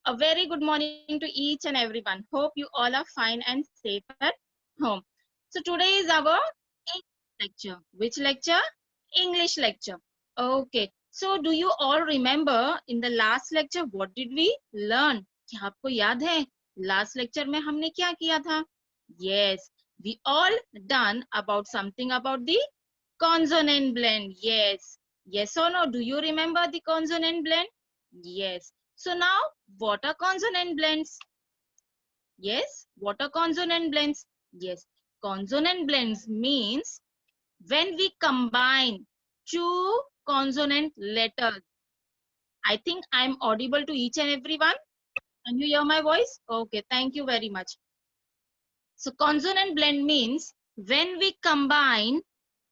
A very good morning to each and everyone. Hope you all are fine and safe at home. So today is our English lecture. Which lecture? English lecture. Okay. So do you all remember in the last lecture what did we learn? क्या आपको याद है? Last lecture में हमने क्या किया था? Yes, we all done about something about the consonant blend. Yes. Yes or no? Do you remember the consonant blend? Yes. So now, what are consonant blends? Yes, what are consonant blends? Yes, consonant blends means when we combine two consonant letters. I think I'm audible to each and everyone. Can you hear my voice? Okay, thank you very much. So consonant blend means when we combine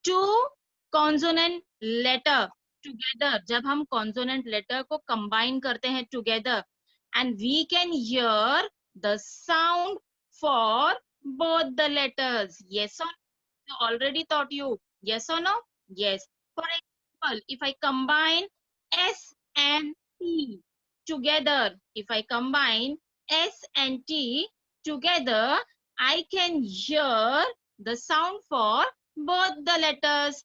two consonant letter together. जब हम consonant letter को combine करते हैं together and we can hear the sound for both the letters. Yes or no? Already taught you. Yes or no? Yes. For example, if I combine S and T together, if I combine S and T together, I can hear the sound for both the letters.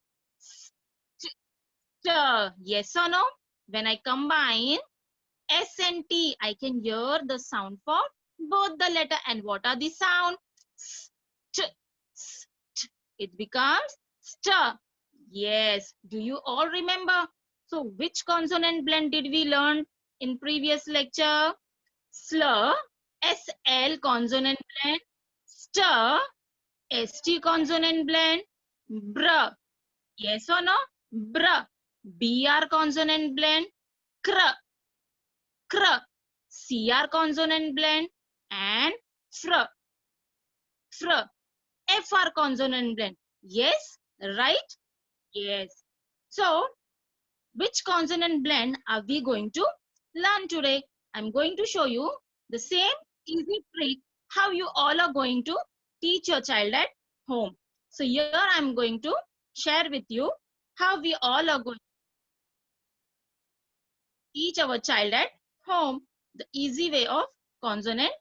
Yes or no? When I combine S and T, I can hear the sound for both the letter. And what are the sound? St, st. It becomes st. Yes. Do you all remember? So which consonant blend did we learn in previous lecture? Slur, SL consonant blend, stir, ST consonant blend, br. Yes or no? Br. BR consonant blend, cr, cr. CR consonant blend and fr, fr. FR consonant blend. Yes, right? Yes. So, which consonant blend are we going to learn today? I'm going to show you the same easy trick how you all are going to teach your child at home. So here I'm going to share with you how we all are going to teach our child at home the easy way of consonant.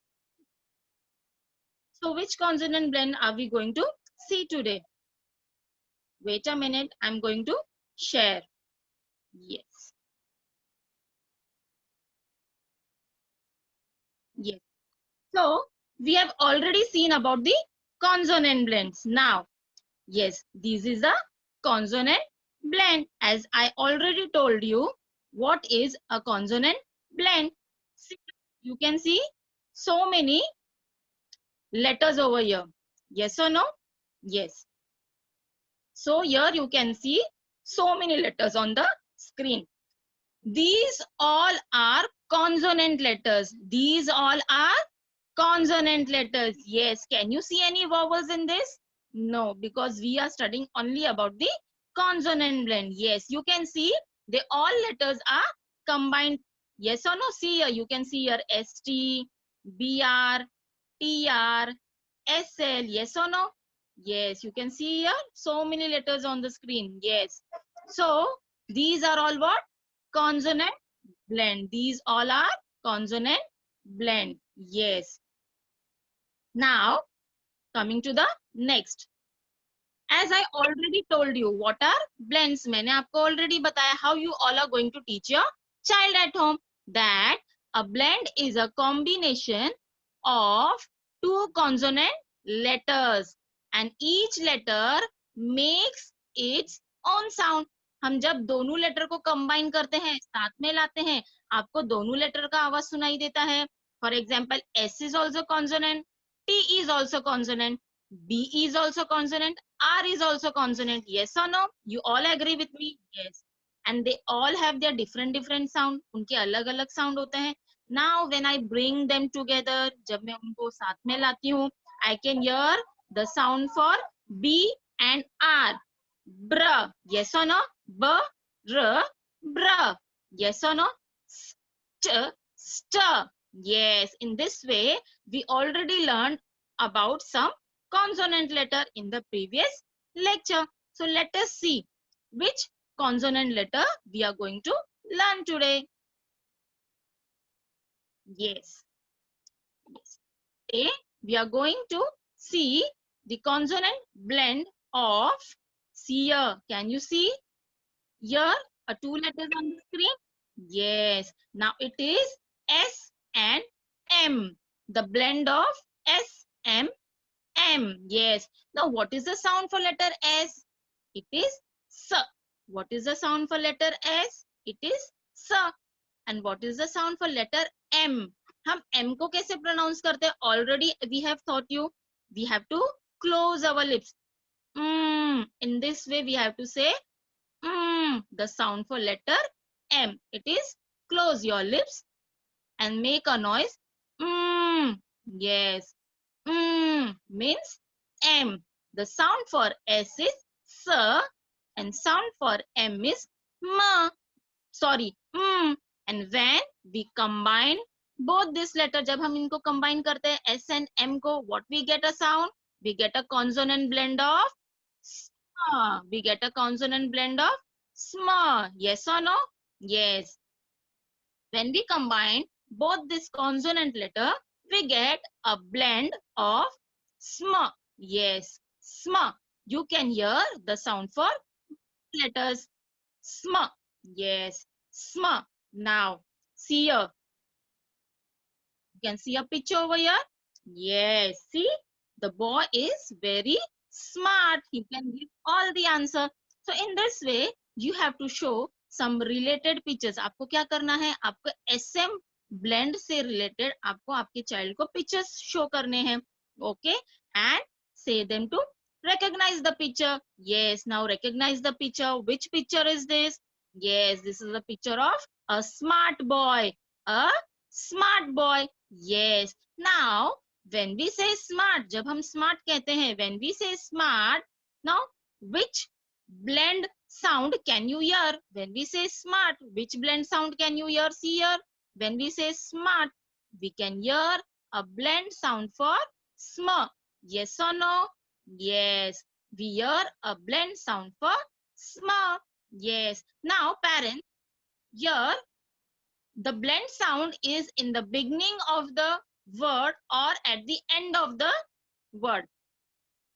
So which consonant blend are we going to see today? Wait a minute, I'm going to share. Yes. Yes. So we have already seen about the consonant blends. Now, yes, this is a consonant blend. As I already told you, what is a consonant blend? See, you can see so many letters over here. Yes or no? Yes. So here you can see so many letters on the screen. These all are consonant letters. These all are consonant letters. Yes. Can you see any vowels in this? No, because we are studying only about the consonant blend. Yes, you can see they all letters are combined. Yes or no? See here, you can see here ST, BR, TR, SL. Yes or no? Yes, you can see here so many letters on the screen. Yes. So these are all what? Consonant blend. These all are consonant blend. Yes. Now, coming to the next. As I already told you, what are blends? मैंने आपको already बताया how you all are going to teach your child at home. That a blend is a combination of two consonant letters and each letter makes its own sound. हम जब दोनों letter को combine करते हैं, साथ में लाते हैं, आपको दोनों लेटर का आवाज सुनाई देता है. For example S is also consonant, T is also consonant, B is also consonant, R is also consonant. Yes or no? You all agree with me? Yes. And they all have their different sound. उनके अलग अलग sound होते हैं. Now when I bring them together, जब मैं उनको साथ में लाती हूँ, I can hear the sound for B and R. Br. Yes or no? B, R, br. Yes or no? St, st. Yes. In this way, we already learned about some consonant letter in the previous lecture. So let us see which consonant letter we are going to learn today. Yes. Yes. Today we are going to see the consonant blend of, see here. Can you see here two letters on the screen? Yes. Now it is S and M. The blend of S, M, M. Yes. Now what is the sound for letter S? It is S. What is the sound for letter S? It is S. And what is the sound for letter M? हम M को कैसे pronounce करते हैं? Already we have taught you. We have to close our lips. In this way we have to say the sound for letter M. It is close your lips and make a noise. Yes. Means M. The sound for S is S and sound for M is M. Sorry. And when we combine both this letter, जब हम इनको combine करते हैं S and M को, what we get a sound? We get a consonant blend of sma. We get a consonant blend of sma. Yes or no? Yes. When we combine both this consonant letter, we get a blend of sma. Yes, sma. You can hear the sound for letters sma. Yes, sma. Now, see here. You can see a picture over here. Yes, see, the boy is very smart. He can give all the answer. So in this way, you have to show some related pictures. आपको क्या करना है? आपको SM blend से related आपको आपके child को pictures show करने हैं. Okay, and say them to recognize the picture. Yes, now recognize the picture. Which picture is this? Yes, this is a picture of a smart boy. A smart boy. Yes. Now, when we say smart, जब हम smart कहते हैं, when we say smart, now which blend sound can you hear? When we say smart, which blend sound can you hear? See here. When we say smart, we can hear a blend sound for sm. Yes or no? Yes. We hear a blend sound for sm. Yes. Now, parents, here the blend sound is in the beginning of the word or at the end of the word.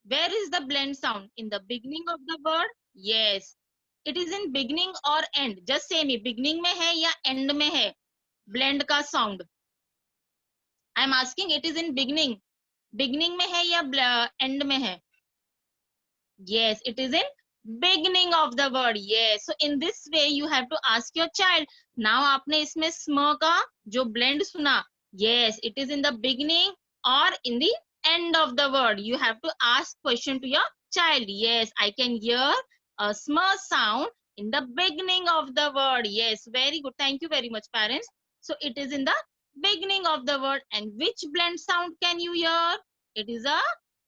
Where is the blend sound? In the beginning of the word? Yes. It is in beginning or end. Just say me, beginning में है या end में है? Blend का sound. I am asking, it is in beginning. Beginning में है या end में है? Yes, it is in beginning of the word. Yes. So in this way you have to ask your child. Now आपने इसमें sm का जो blend सुना. Yes, it is in the beginning or in the end of the word. You have to ask question to your child. Yes, I can hear a sm sound in the beginning of the word. Yes, very good. Thank you very much, parents. So it is in the beginning of the word. And which blend sound can you hear? It is a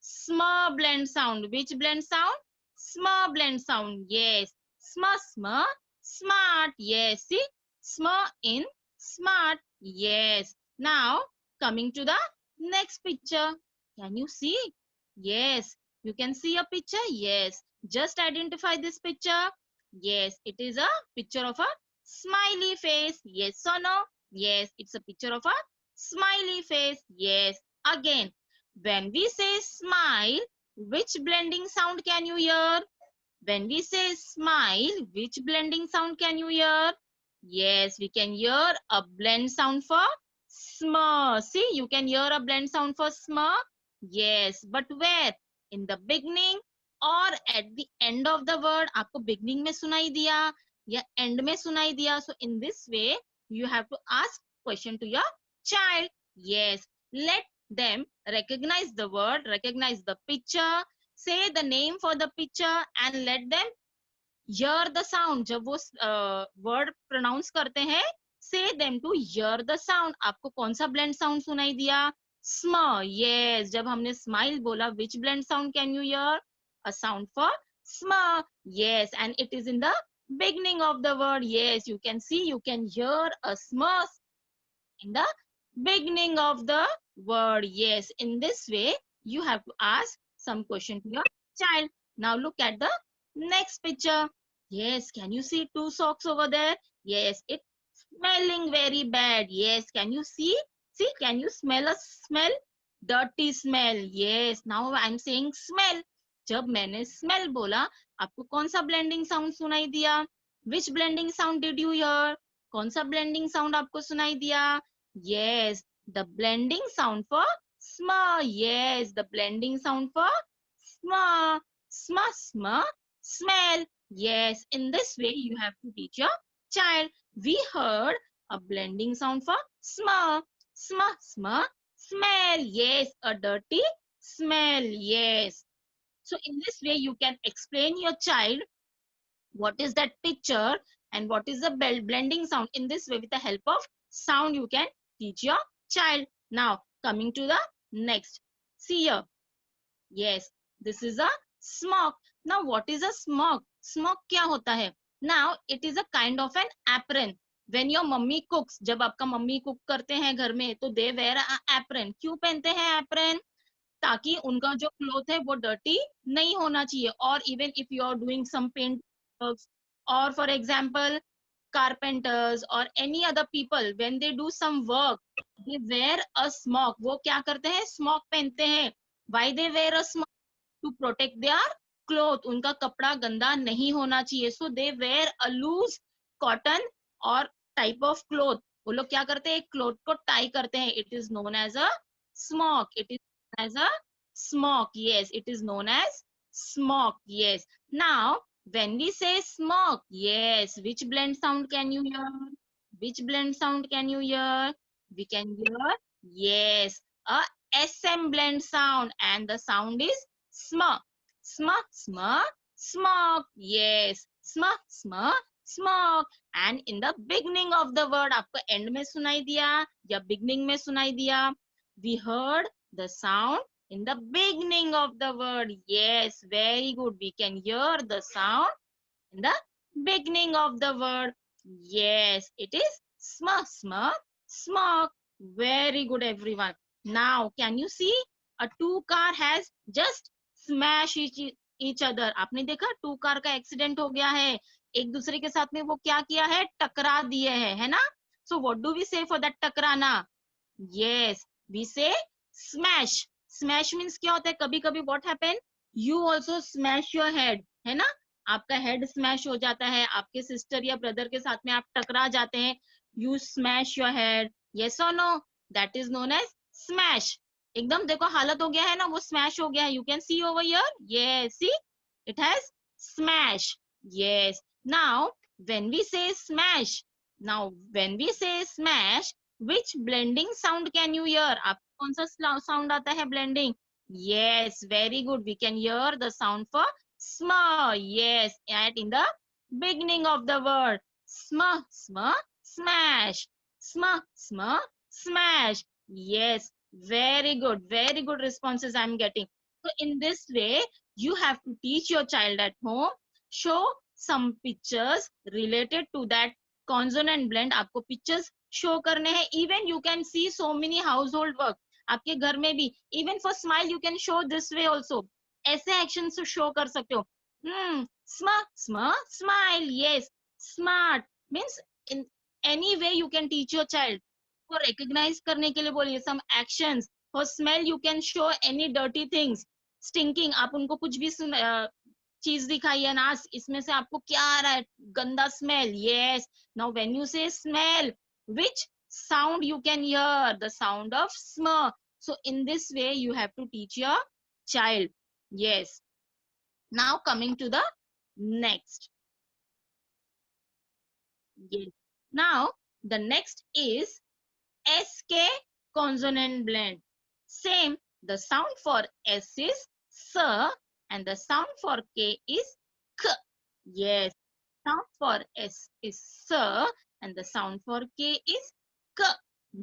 sma blend sound. Which blend sound? Sma blend sound. Yes. Sma, sma, smart. Yes. See? Sma in smart. Yes. Now, coming to the next picture. Can you see? Yes. You can see a picture? Yes. Just identify this picture. Yes. It is a picture of a smiley face. Yes or no? Yes. It's a picture of a smiley face. Yes. Again, when we say smile, which blending sound can you hear? When we say smile, which blending sound can you hear? Yes, we can hear a blend sound for sm. See, you can hear a blend sound for sm. Yes, but where? In the beginning or at the end of the word. आपको beginning में सुनाई दिया या end में सुनाई दिया. So in this way, you have to ask question to your child. Yes, let them recognize the word, recognize the picture, say the name for the picture and let them hear the sound. जब वो word pronounce करते हैं, say them to hear the sound. आपको कौन सा blend sound सुनाई दिया? Sm. Yes, जब हमने smile बोला, which blend sound can you hear? A sound for sm. Yes, and it is in the beginning of the word. Yes, you can see, you can hear a sm in the beginning of the word. Yes, in this way, you have to ask some question to your child. Now look at the next picture. Yes, can you see two socks over there? Yes, it's smelling very bad. Yes, can you see? See, can you smell a smell? Dirty smell. Yes, now I'm saying smell. जब मैंने smell बोला, आपको कौन सा blending sound सुनाई दिया? Which blending sound did you hear? कौन सा blending sound आपको सुनाई दिया? Yes, the blending sound for sma. Yes, the blending sound for sma. Sma, sma, smell. Yes, in this way you have to teach your child. We heard a blending sound for sma. Sma, sma, smell. Yes, a dirty smell. Yes. So in this way, you can explain your child what is that picture and what is the blending sound. In this way, with the help of sound, you can teach your child. Now, coming to the next. See here. Yes, this is a smoke. Now, what is a smoke? Smoke क्या होता है? Now, it is a kind of an apron. When your mummy cooks, जब आपका mummy cook करते हैं घर में, तो they wear a apron. क्यों पहनते हैं apron? ताकि उनका जो क्लोथ है वो डर्टी नहीं होना चाहिए. और even if you are doing some paint works, और for example carpenters or any other people when they do some work, they wear a smock. वो क्या करते हैं? smock पहनते हैं. Why they wear a smock? To protect their cloth. उनका कपड़ा गंदा नहीं होना चाहिए. So they wear a loose cotton or type of cloth. वो लोग क्या करते हैं? एक cloth को tie करते हैं. It is known as a smock. It is known as a smock. Yes, it is known as smock. Yes. Now, when we say smock, yes, which blend sound can you hear? Which blend sound can you hear? We can hear, yes, a SM blend sound, and the sound is sma. Sma, sma, smoke. Yes, sma, sma, smoke. And in the beginning of the word, आपको end में सुनाई दिया या beginning में सुनाई दिया? We heard the sound in the beginning of the word. Yes, very good. We can hear the sound in the beginning of the word. Yes, it is sma, sma, smoke. Very good, everyone. Now, can you see a two car has just smashed each other? आपने देखा to car का accident हो गया है, एक दूसरे के साथ में वो क्या किया है? टकरा दिए है ना? So what do we say for that टकराना? Yes, we say smash. Smash means क्या होता है? कभी कभी what happen? You also smash your head, है ना? आपका हेड स्मैश हो जाता है, आपके सिस्टर या ब्रदर के साथ में आप टकरा जाते हैं. You smash your head. Yes और नो? That is known as smash. एकदम देखो हालत हो गया है ना, वो स्मैश हो गया है. You can see over here. Yes, see it has smash. Yes. Now when we say smash, now when we say smash, which blending sound can you hear? आपको कौन सा साउंड आता है blending? Yes, very good. We can hear the sound for sma. Yes, and in the beginning of the word, sma, sma, smash. Sma, sma, smash. Yes, very good. Very good responses I'm getting. So in this way, you have to teach your child at home. Show some pictures related to that consonant blend. आपको pictures show करने हैं. Even you can see so many household work. आपके घर में भी even for smile you can show this way also. ऐसे action से show कर सकते हो. Smile. Yes, smart means in any way you can teach your child. को रिकॉग्नाइज करने के लिए बोलिए some actions. For smell you can show any dirty things. Stinking, आप उनको कुछ भी चीज दिखाइए ना, इसमें से आपको क्या आ रहा है? गंदा smell. Yes. Now when you से smell, which sound you can hear? The sound of sma. So in this way you have to teach your child. Yes. Now coming to the next. Yes. Now the next is sk consonant blend. Same, the sound for s is s and the sound for k is k. Yes, sound for s is s and the sound for k is k.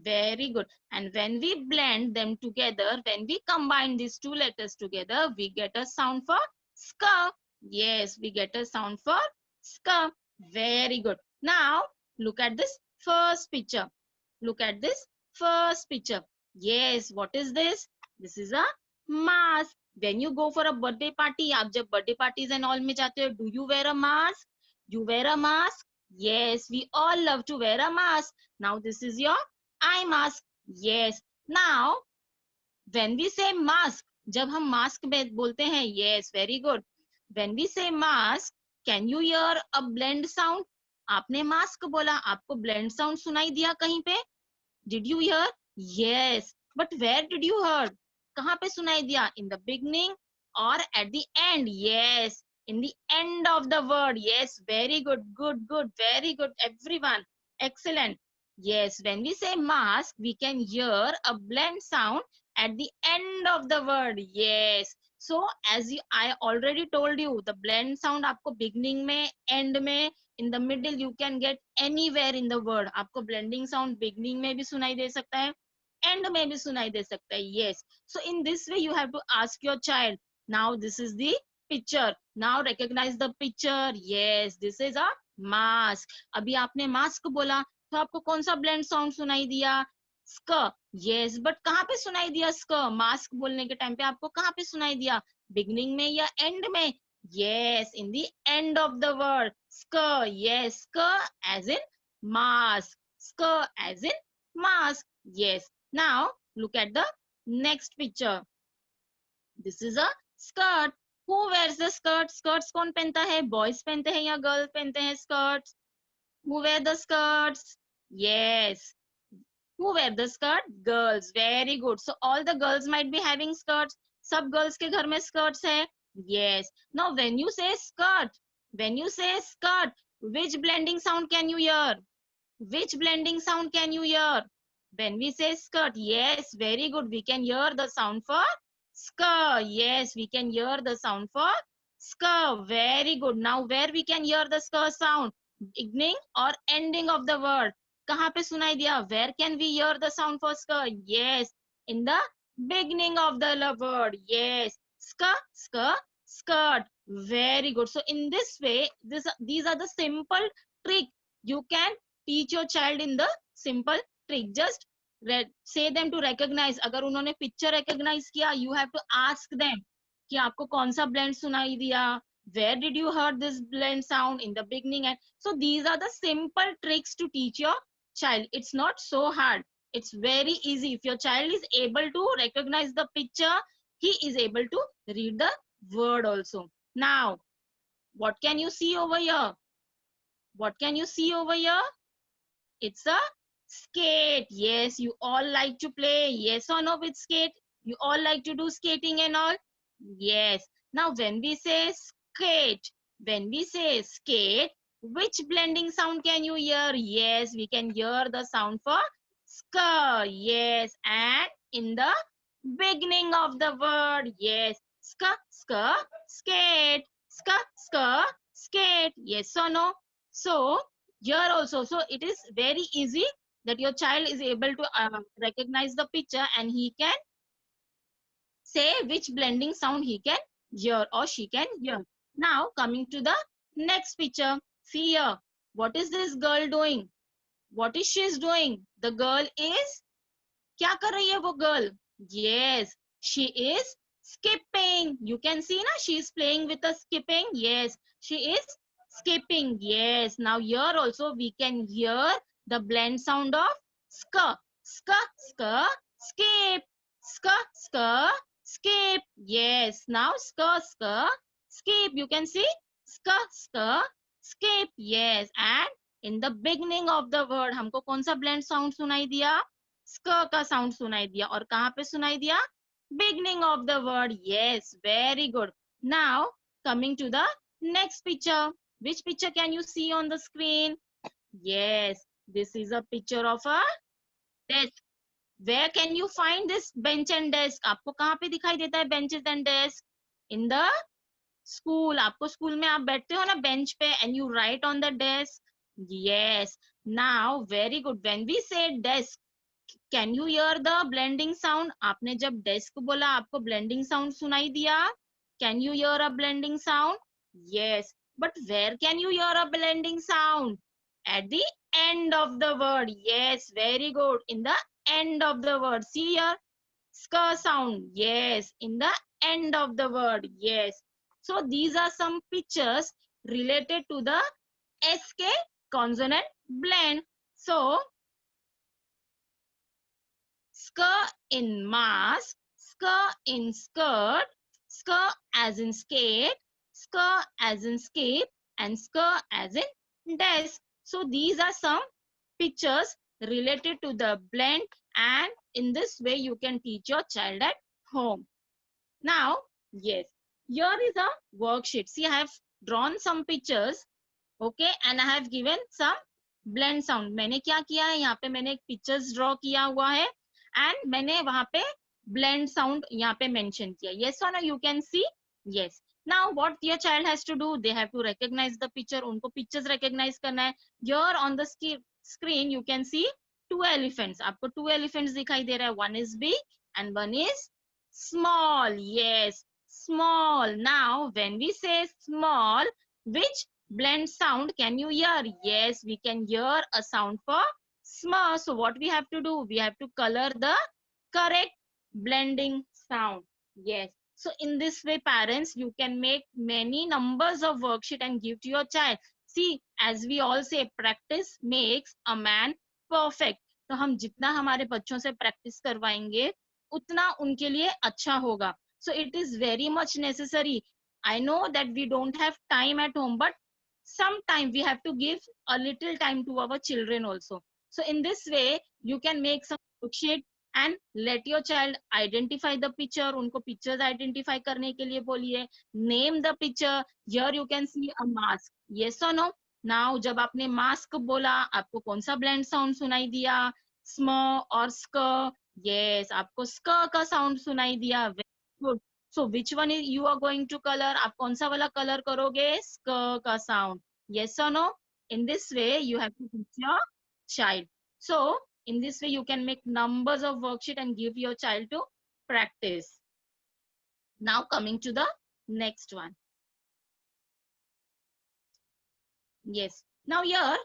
Very good. And when we blend them together, when we combine these two letters together, we get a sound for ska. Yes, we get a sound for ska. Very good. Now look at this first picture. Look at this first picture. Yes, what is this? This is a mask. When you go for a birthday party, आप जब birthday parties and all में जाते हो, do you wear a mask? You wear a mask? Yes, we all love to wear a mask. Now this is your eye mask. Yes. Now when we say mask, जब हम mask बोलते हैं, yes, very good. When we say mask, can you hear a blend sound? आपने mask बोला, आपको blend sound सुनाई दिया कहीं पे? Did you hear? Yes. But where did you hear? कहाँ पे सुनाई दिया? In the beginning or at the end? Yes. In the end of the word. Yes. Very good. Good. Good. Very good. Everyone. Excellent. Yes. When we say mask, we can hear a blend sound at the end of the word. Yes. So I already told you, the blend sound आपको beginning में, end में, in the middle you can get anywhere in the word. आपको blending sound beginning में भी सुनाई दे सकता है, end में भी सुनाई दे सकता है. Yes. So in this way you have to ask your child. Now this is the picture. Now recognize the picture. Yes, this is a mask. अभी आपने mask बोला तो आपको कौन सा blend sound सुनाई दिया? sk. Yes, but कहाँ पे सुनाई दिया sk? mask बोलने के टाइम पे आपको कहाँ पे सुनाई दिया? beginning में या end में? Yes, in the end of the word. Sk. Yes, sk as in mask. Sk as in mask. Yes. Now look at the next picture. This is a skirt. Who wears the skirt? Skirts कौन पहनता है? Boys पहनते हैं या girls पहनते हैं skirts? Who wear the skirts? Yes. Who wear the skirt? Girls. Very good. So all the girls might be having skirts. सब girls के घर में skirts है. Yes. Now when you say skirt, which blending sound can you hear? Which blending sound can you hear? When we say skirt, yes, very good. We can hear the sound for sk. Yes, we can hear the sound for sk. Very good. Now where we can hear the sk sound? Beginning or ending of the word? कहाँ पे सुनाई दिया? Where can we hear the sound for sk? Yes, in the beginning of the word. Yes, sk, sk, skirt. Very good. So in this way, these are the simple trick you can teach your child in the simple trick. Just say them to recognize. अगर उन्होंने picture recognize किया, you have to ask them कि आपको कौन सा blend सुनाई दिया? Where did you heard this blend sound in the beginning? And so these are the simple tricks to teach your child. It's not so hard. It's very easy. If your child is able to recognize the picture, he is able to read the word also. Now, what can you see over here? What can you see over here? It's a skate. Yes, you all like to play. Yes or no with skate? You all like to do skating and all? Yes. Now when we say skate, which blending sound can you hear? Yes, we can hear the sound for sk. Yes, and in the beginning of the word, yes, sk, sk, skate, sk, sk, skate. Yes or no? So here also, so it is very easy that your child is able to recognize the picture and he can say which blending sound he can hear or she can hear. Now coming to the next picture, see here, what is this girl doing? What is she doing? The girl is, क्या कर रही है वो girl? Yes, she is skipping. You can see na, she is playing with a skipping. Yes, she is skipping. Yes, now here also we can hear the blend sound of sk, sk, sk, skip, sk, sk, skip. Yes, now sk, sk, skip. You can see sk, sk, skip. Yes, and in the beginning of the word हमको कौन सा blend sound सुनाई दिया? sk का sound सुनाई दिया. और कहाँ पे सुनाई दिया? Beginning of the word. Yes, very good. Now coming to the next picture. Which picture can you see on the screen? Yes, this is a picture of a desk. Where can you find this bench and desk? आपको कहाँ पे दिखाई देता है benches and desk? In the school. आपको school में आप बैठते हो ना bench पे and you write on the desk. Yes. Now very good. When we say desk, can you hear the blending sound? आपने जब desk बोला आपको blending sound सुनाई दिया? Can you hear a blending sound? Yes. But where can you hear a blending sound? At the end of the word. Yes, very good. In the end of the word. See here, sk sound. Yes, in the end of the word. Yes. So these are some pictures related to the SK consonant blend. So sk in mask, sk in skirt, sk as in skate, sk as in scape, and sk as in desk. So these are some pictures related to the blend, and in this way you can teach your child at home. Now, yes, here is a worksheet. See, I have drawn some pictures, okay, and I have given some blend sound. मैंने क्या किया है, यहाँ पे मैंने एक pictures draw किया हुआ है, and मैंने वहाँ पे blend sound यहाँ पे mention किया. Yes or no? You can see. Yes. Now, what your child has to do? They have to recognize the picture. उनको pictures recognize करना है. Here on the screen, you can see two elephants. आपको two elephants दिखाई दे रहा है. One is big and one is small. Yes, small. Now, when we say small, which blend sound can you hear? Yes, we can hear a sound for sm. So what we have to do? We have to color the correct blending sound. Yes. So in this way, parents, you can make many numbers of worksheet and give to your child. See, as we all say, practice makes a man perfect. तो हम जितना हमारे बच्चों से practice करवाएंगे उतना उनके लिए अच्छा होगा. So it is very much necessary. I know that we don't have time at home, but sometime we have to give a little time to our children also. So in this way, you can make some worksheet and let your child identify the picture. उनको pictures identify करने के लिए बोलिए. Name the picture. Here you can see a mask. Yes or no? Now जब आपने mask बोला, आपको कौन सा blend sound सुनाई दिया? Sm और sk? Yes, आपको sk का sound सुनाई दिया. Very good. So which one is you are going to color? आप कौन सा वाला color करोगे? Sk का sound. Yes or no? In this way, you have to teach your child. So in this way, you can make numbers of worksheet and give your child to practice. Now coming to the next one. Yes. Now here,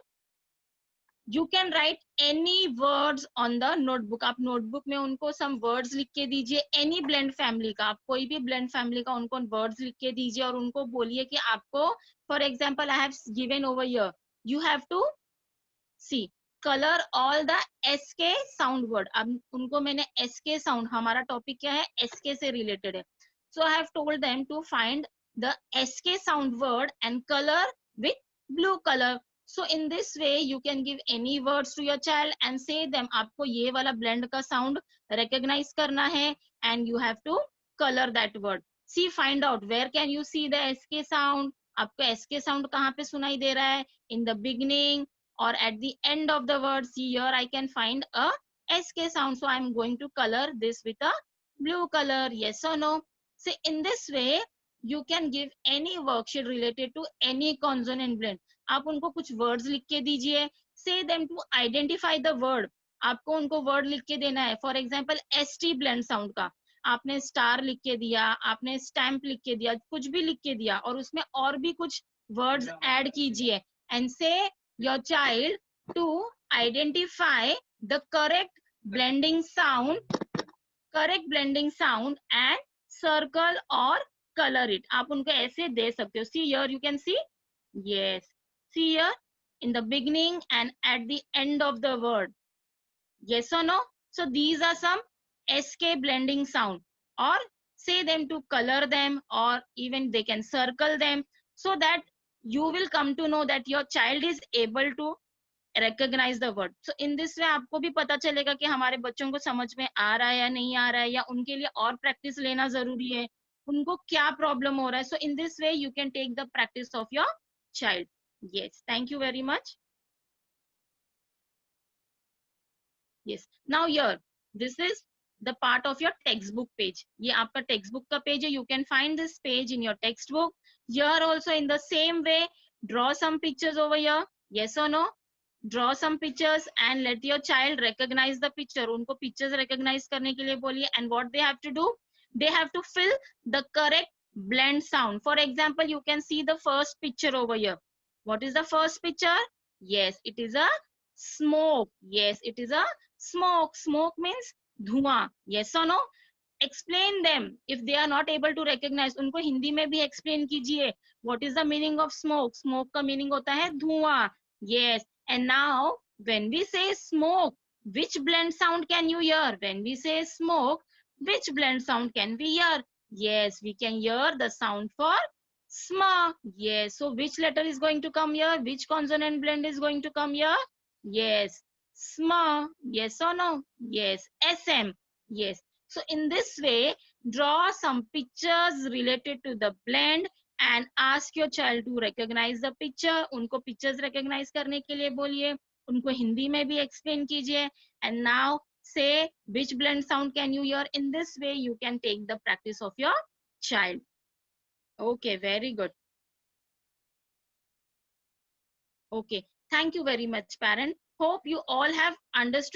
you can write any words on the notebook. आप notebook में उनको some words लिख के दीजिए. Any blend family का, आप कोई भी blend family का उनको words लिख के दीजिए और उनको बोलिए कि आपको, for example, I have given over here. You have to see, color all the SK sound word. अब उनको मैंने SK sound, हमारा topic क्या है? SK से related है. So I have told them to find the SK sound word and color with blue color. So in this way, you can give any words to your child and say them, आपको ये वाला blend का sound recognize करना है and you have to color that word. See, find out where can you see the SK sound. आपको SK sound कहाँ पे सुनाई दे रहा है? In the beginning or at the end of the word. See, here I can find a SK sound. So I'm going to color this with a blue color. Yes or no? So in this way, you can give any worksheet related to any consonant blend. आप उनको कुछ words लिख के दीजिए. Say them to identify the word. आपको उनको word लिख के देना है. For example, ST blend sound का आपने स्टार लिख के दिया, आपने स्टैम्प लिख के दिया, कुछ भी लिख के दिया और उसमें और भी कुछ वर्ड्स ऐड कीजिए and say your child to identify the correct blending sound and circle or color it. आप उनको ऐसे दे सकते हो. See here you can see. Yes. See here in the beginning and at the end of the word. Yes or no? So these are some SK blending sound, or say them to color them, or even they can circle them, so that you will come to know that your child is able to recognize the word. So in this way आपको भी पता चलेगा कि हमारे बच्चों को समझ में आ रहा है या नहीं आ रहा है, या उनके लिए और प्रैक्टिस लेना जरूरी है, उनको क्या प्रॉब्लम हो रहा है. So in this way you can take the practice of your child. Yes, thank you very much. Yes. Now here, this is the part of your textbook page. ये आपका textbook का page है. You can find this page in your textbook. Here also in the same way, draw some pictures over here. Yes or no? Draw some pictures and let your child recognize the picture. उनको pictures recognize करने के लिए बोलिए. And what they have to do? They have to fill the correct blend sound. For example, you can see the first picture over here. What is the first picture? Yes, it is a smoke. Yes, it is a smoke. Smoke means धुआं. Yes or no? Explain them if they are not able to recognize. उनको हिंदी में भी explain कीजिए. What is the meaning of smoke? Smoke का meaning होता है धुआं. Yes. And now when we say smoke, which blend sound can you hear? When we say smoke, which blend sound can we hear? Yes, we can hear the sound for sma. Yes, so which letter is going to come here? Which consonant blend is going to come here? Yes, sma. Yes or no? Yes, sm. Yes. So in this way, draw some pictures related to the blend and ask your child to recognize the picture. उनको pictures recognize करने के लिए बोलिए, उनको हिंदी में भी explain कीजिए. And now say which blend sound can you hear. In this way you can take the practice of your child. Okay, very good. Okay, thank you very much, parent. Hope you all have understood